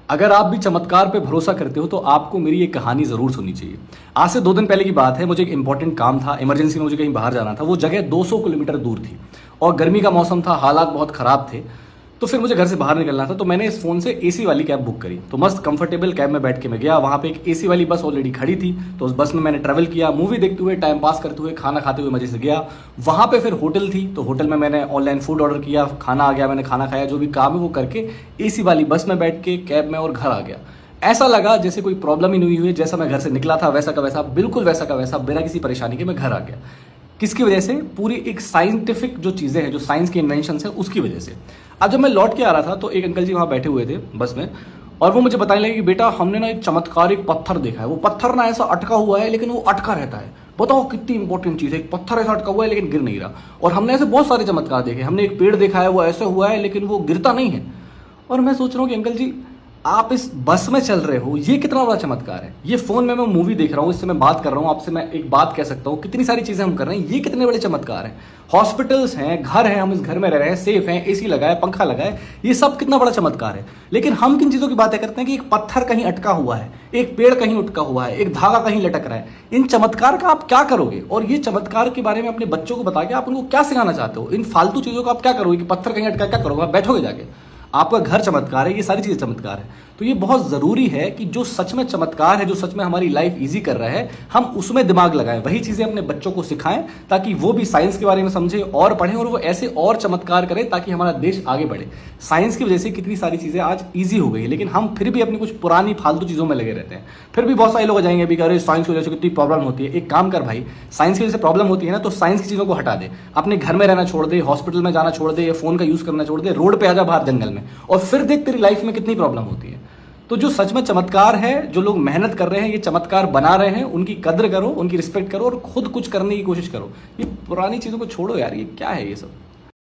अगर आप भी चमत्कार पे भरोसा करते हो तो आपको मेरी एक कहानी ज़रूर सुननी चाहिए। आज से 2 दिन पहले की बात है, मुझे एक इंपॉर्टेंट काम था, इमरजेंसी में मुझे कहीं बाहर जाना था। वो जगह 200 किलोमीटर दूर थी और गर्मी का मौसम था, हालात बहुत ख़राब थे। तो फिर मुझे घर से बाहर निकलना था, तो मैंने इस फ़ोन से एसी वाली कैब बुक करी। तो मस्त कंफर्टेबल कैब में बैठ के मैं गया। वहाँ पे एक एसी वाली बस ऑलरेडी खड़ी थी, तो उस बस में मैंने ट्रैवल किया, मूवी देखते हुए, टाइम पास करते हुए, खाना खाते हुए मज़े से गया। वहाँ पे फिर होटल थी, तो होटल में मैंने ऑनलाइन फूड ऑर्डर किया, खाना आ गया, मैंने खाना खाया, जो भी काम है वो करके एसी वाली बस में बैठ के कैब में और घर आ गया। ऐसा लगा जैसे कोई प्रॉब्लम ही नहीं हुई है। जैसा मैं घर से निकला था वैसा का वैसा, बिल्कुल वैसा का वैसा, बिना किसी परेशानी के मैं घर आ गया। किसकी वजह से? पूरी एक साइंटिफिक जो चीज़ें हैं, जो साइंस की इन्वेंशन है, उसकी वजह से। अब जब मैं लौट के आ रहा था तो एक अंकल जी वहाँ बैठे हुए थे बस में, और वो मुझे बताने लगे कि बेटा हमने ना एक चमत्कारिक पत्थर देखा है। वो पत्थर ना ऐसा अटका हुआ है, लेकिन वो अटका रहता है। बताओ कितनी इंपॉर्टेंट चीज़ है, एक पत्थर ऐसा अटका हुआ है लेकिन गिर नहीं रहा। और हमने ऐसे बहुत सारे चमत्कार देखे। हमने एक पेड़ देखा है, वो ऐसे हुआ है लेकिन वो गिरता नहीं है। और मैं सोच रहा हूँ कि अंकल जी, आप इस बस में चल रहे हो, ये कितना बड़ा चमत्कार है। ये फोन में मैं मूवी देख रहा हूँ, इससे मैं बात कर रहा हूँ आपसे, मैं एक बात कह सकता हूँ, कितनी सारी चीजें हम कर रहे हैं, ये कितने बड़े चमत्कार हैं। हॉस्पिटल्स हैं, घर हैं, हम इस घर में रह रहे हैं, सेफ हैं, एसी लगा है, पंखा लगा है, ये सब कितना बड़ा चमत्कार है। लेकिन हम किन चीजों की बातें करते हैं कि एक पत्थर कहीं अटका हुआ है, एक पेड़ कहीं अटका हुआ है, एक धागा कहीं लटक रहा है। इन चमत्कार का आप क्या करोगे? और ये चमत्कार के बारे में अपने बच्चों को बता के आप उनको क्या सिखाना चाहते हो? इन फालतू चीजों को आप क्या करोगे कि पत्थर कहीं अटका, क्या करोगे? आप बैठोगे जाके? आपका घर चमत्कार है, ये सारी चीज़ें चमत्कार है। तो ये बहुत ज़रूरी है कि जो सच में चमत्कार है, जो सच में हमारी लाइफ इजी कर रहा है, हम उसमें दिमाग लगाएं, वही चीज़ें अपने बच्चों को सिखाएं, ताकि वो भी साइंस के बारे में समझे और पढ़ें, और वो ऐसे और चमत्कार करें ताकि हमारा देश आगे बढ़े। साइंस की वजह से कितनी सारी चीज़ें आज ईजी हो गई है, लेकिन हम फिर भी अपनी कुछ पुरानी फालतू चीज़ों में लगे रहते हैं। फिर भी बहुत सारे लोग आ जाएंगे अभी, अरे साइंस की वजह से कितनी प्रॉब्लम होती है। एक काम कर भाई, साइंस की वजह से प्रॉब्लम होती है ना, तो साइंस की चीज़ों को हटा दे, अपने घर में रहना छोड़ दे, हॉस्पिटल में जाना छोड़ दे, फोन का यूज़ करना छोड़ दे, रोड पे आ जा बाहर जंगल में, और फिर देख तेरी लाइफ में कितनी प्रॉब्लम होती है। तो जो सच में चमत्कार है, जो लोग मेहनत कर रहे हैं, ये चमत्कार बना रहे हैं, उनकी कद्र करो, उनकी रिस्पेक्ट करो और खुद कुछ करने की कोशिश करो। ये पुरानी चीज़ों को छोड़ो यार, ये क्या है ये सब।